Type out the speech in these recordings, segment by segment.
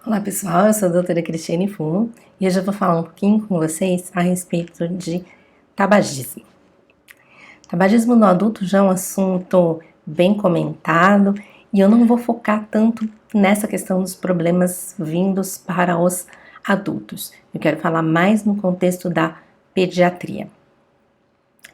Olá pessoal, eu sou a doutora Cristiane Fumo e hoje eu vou falar um pouquinho com vocês a respeito de tabagismo. Tabagismo no adulto já é um assunto bem comentado e eu não vou focar tanto nessa questão dos problemas vindos para os adultos. Eu quero falar mais no contexto da pediatria.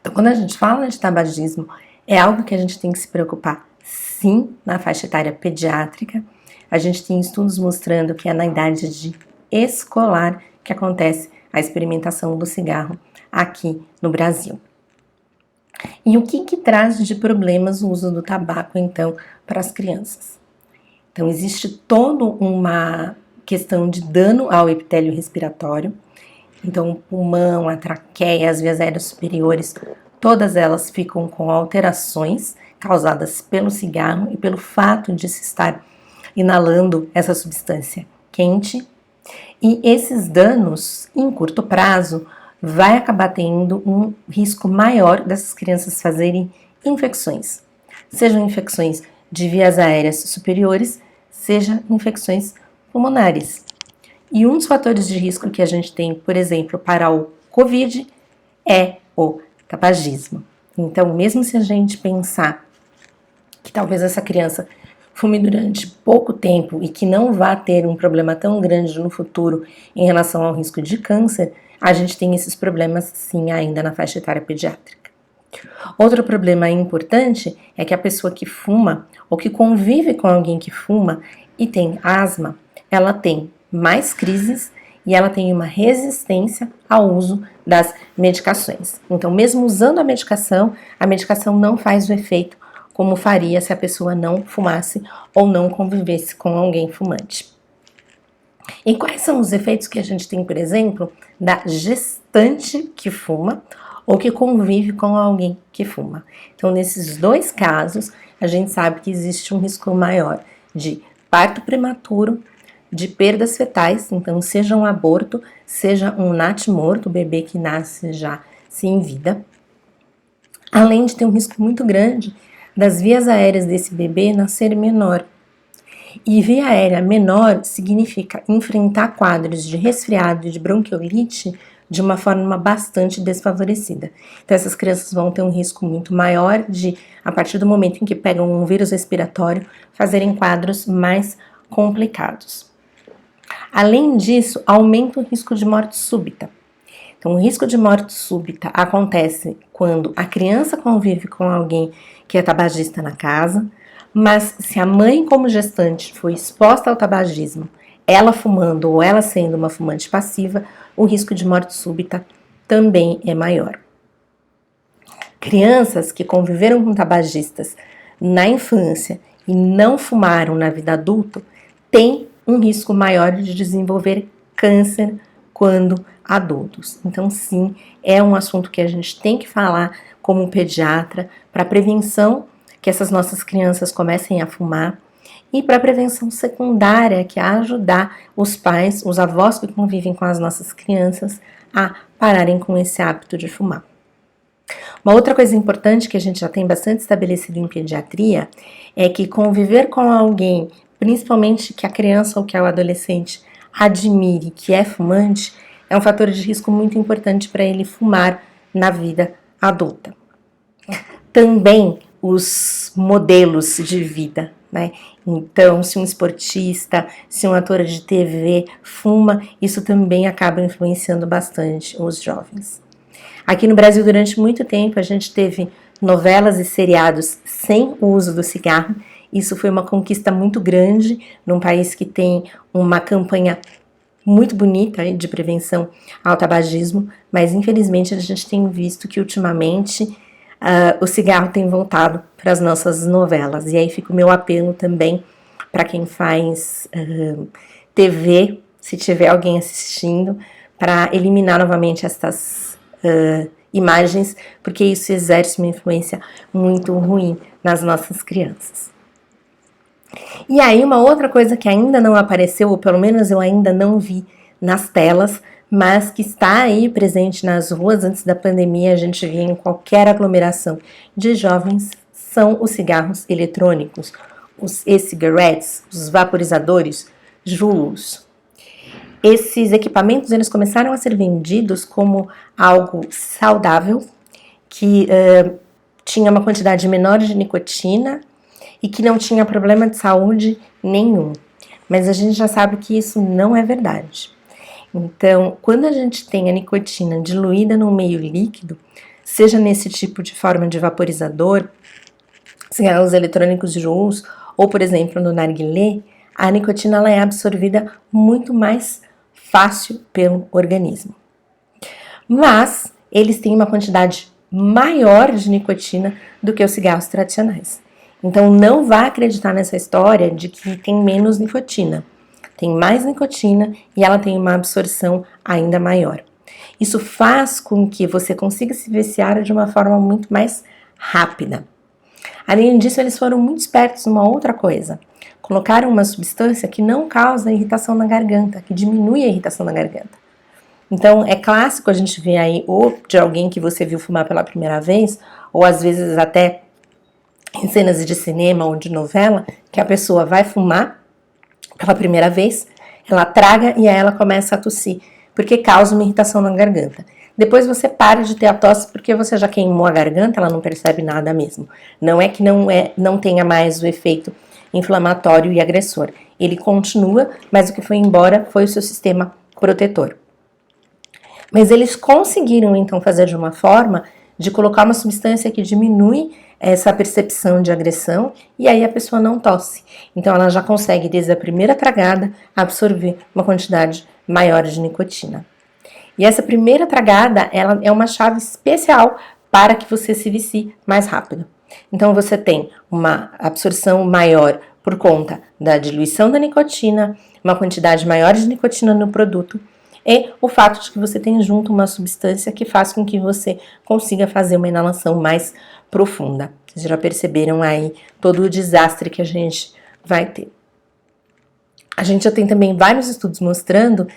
Então, quando a gente fala de tabagismo, é algo que a gente tem que se preocupar sim na faixa etária pediátrica. A gente tem estudos mostrando que é na idade de escolar que acontece a experimentação do cigarro aqui no Brasil. E o que traz de problemas o uso do tabaco, então, para as crianças? Então, existe toda uma questão de dano ao epitélio respiratório. Então, o pulmão, a traqueia, as vias aéreas superiores, todas elas ficam com alterações causadas pelo cigarro e pelo fato de se estar inalando essa substância quente, e esses danos em curto prazo vai acabar tendo um risco maior dessas crianças fazerem infecções, sejam infecções de vias aéreas superiores, seja infecções pulmonares. E um dos fatores de risco que a gente tem, por exemplo, para o COVID é o tabagismo. Então, mesmo se a gente pensar que talvez essa criança fume durante pouco tempo e que não vá ter um problema tão grande no futuro em relação ao risco de câncer, a gente tem esses problemas sim ainda na faixa etária pediátrica. Outro problema importante é que a pessoa que fuma ou que convive com alguém que fuma e tem asma, ela tem mais crises e ela tem uma resistência ao uso das medicações. Então, mesmo usando a medicação não faz o efeito como faria se a pessoa não fumasse ou não convivesse com alguém fumante. E quais são os efeitos que a gente tem, por exemplo, da gestante que fuma ou que convive com alguém que fuma? Então, nesses dois casos, a gente sabe que existe um risco maior de parto prematuro, de perdas fetais, então seja um aborto, seja um natimorto, o bebê que nasce já sem vida, além de ter um risco muito grande das vias aéreas desse bebê nascer menor. E via aérea menor significa enfrentar quadros de resfriado e de bronquiolite de uma forma bastante desfavorecida. Então essas crianças vão ter um risco muito maior de, a partir do momento em que pegam um vírus respiratório, fazerem quadros mais complicados. Além disso, aumenta o risco de morte súbita. Então, o risco de morte súbita acontece quando a criança convive com alguém que é tabagista na casa, mas se a mãe, como gestante, foi exposta ao tabagismo, ela fumando ou ela sendo uma fumante passiva, o risco de morte súbita também é maior. Crianças que conviveram com tabagistas na infância e não fumaram na vida adulta têm um risco maior de desenvolver câncer quando adultos. Então, sim, é um assunto que a gente tem que falar como pediatra para prevenção que essas nossas crianças comecem a fumar e para prevenção secundária, que é ajudar os pais, os avós que convivem com as nossas crianças a pararem com esse hábito de fumar. Uma outra coisa importante que a gente já tem bastante estabelecido em pediatria é que conviver com alguém, principalmente que a criança ou que o adolescente admire que é fumante, é um fator de risco muito importante para ele fumar na vida adulta. Também os modelos de vida, né? Então, se um esportista, se um ator de TV fuma, isso também acaba influenciando bastante os jovens. Aqui no Brasil, durante muito tempo, a gente teve novelas e seriados sem o uso do cigarro. Isso foi uma conquista muito grande num país que tem uma campanha muito bonita de prevenção ao tabagismo, mas infelizmente a gente tem visto que ultimamente o cigarro tem voltado para as nossas novelas. E aí fica o meu apelo também para quem faz TV, se tiver alguém assistindo, para eliminar novamente estas imagens, porque isso exerce uma influência muito ruim nas nossas crianças. E aí uma outra coisa que ainda não apareceu, ou pelo menos eu ainda não vi nas telas, mas que está aí presente nas ruas. Antes da pandemia a gente via em qualquer aglomeração de jovens, são os cigarros eletrônicos, os e-cigarettes, os vaporizadores, Juls. Esses equipamentos eles começaram a ser vendidos como algo saudável, que tinha uma quantidade menor de nicotina e que não tinha problema de saúde nenhum. Mas a gente já sabe que isso não é verdade. Então, quando a gente tem a nicotina diluída no meio líquido, seja nesse tipo de forma de vaporizador, cigarros eletrônicos Juuls, ou por exemplo no narguilé, a nicotina ela é absorvida muito mais fácil pelo organismo. Mas eles têm uma quantidade maior de nicotina do que os cigarros tradicionais. Então não vá acreditar nessa história de que tem menos nicotina. Tem mais nicotina e ela tem uma absorção ainda maior. Isso faz com que você consiga se viciar de uma forma muito mais rápida. Além disso, eles foram muito espertos numa outra coisa. Colocaram uma substância que não causa irritação na garganta, que diminui a irritação na garganta. Então, é clássico a gente ver aí ou de alguém que você viu fumar pela primeira vez, ou às vezes até em cenas de cinema ou de novela, que a pessoa vai fumar pela primeira vez, ela traga e aí ela começa a tossir, porque causa uma irritação na garganta. Depois você para de ter a tosse porque você já queimou a garganta, ela não percebe nada mesmo. Não é que não tenha mais o efeito inflamatório e agressor. Ele continua, mas o que foi embora foi o seu sistema protetor. Mas eles conseguiram então fazer de uma forma de colocar uma substância que diminui essa percepção de agressão e aí a pessoa não tosse. Então ela já consegue desde a primeira tragada absorver uma quantidade maior de nicotina. E essa primeira tragada, ela é uma chave especial para que você se vicie mais rápido. Então você tem uma absorção maior por conta da diluição da nicotina, uma quantidade maior de nicotina no produto e o fato de que você tem junto uma substância que faz com que você consiga fazer uma inalação mais profunda. Vocês já perceberam aí todo o desastre que a gente vai ter. A gente já tem também vários estudos mostrando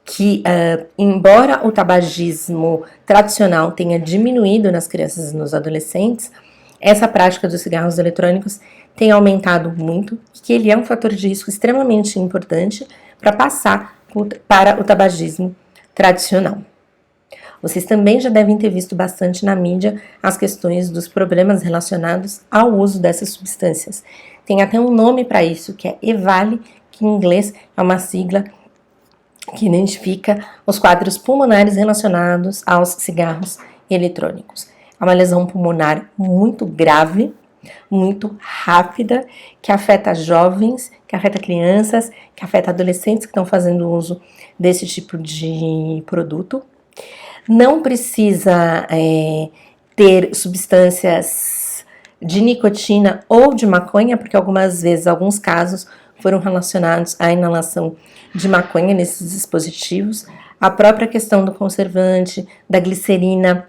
que, embora o tabagismo tradicional tenha diminuído nas crianças e nos adolescentes, essa prática dos cigarros eletrônicos tem aumentado muito e que ele é um fator de risco extremamente importante para passar para o tabagismo tradicional. Vocês também já devem ter visto bastante na mídia as questões dos problemas relacionados ao uso dessas substâncias. Tem até um nome para isso, que é EVALI, que em inglês é uma sigla que identifica os quadros pulmonares relacionados aos cigarros eletrônicos. É uma lesão pulmonar muito grave, muito rápida, que afeta jovens, que afeta crianças, que afeta adolescentes que estão fazendo uso desse tipo de produto. Não precisa ter substâncias de nicotina ou de maconha, porque algumas vezes, alguns casos foram relacionados à inalação de maconha nesses dispositivos. A própria questão do conservante, da glicerina,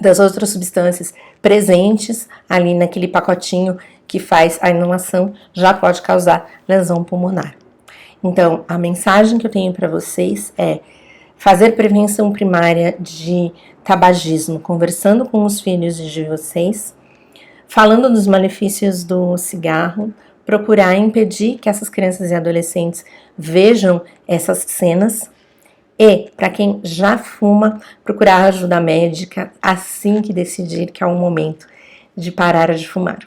das outras substâncias presentes ali naquele pacotinho que faz a inalação já pode causar lesão pulmonar. Então, a mensagem que eu tenho para vocês é fazer prevenção primária de tabagismo, conversando com os filhos de vocês, falando dos malefícios do cigarro, procurar impedir que essas crianças e adolescentes vejam essas cenas e, para quem já fuma, procurar ajuda médica assim que decidir que é o momento de parar de fumar.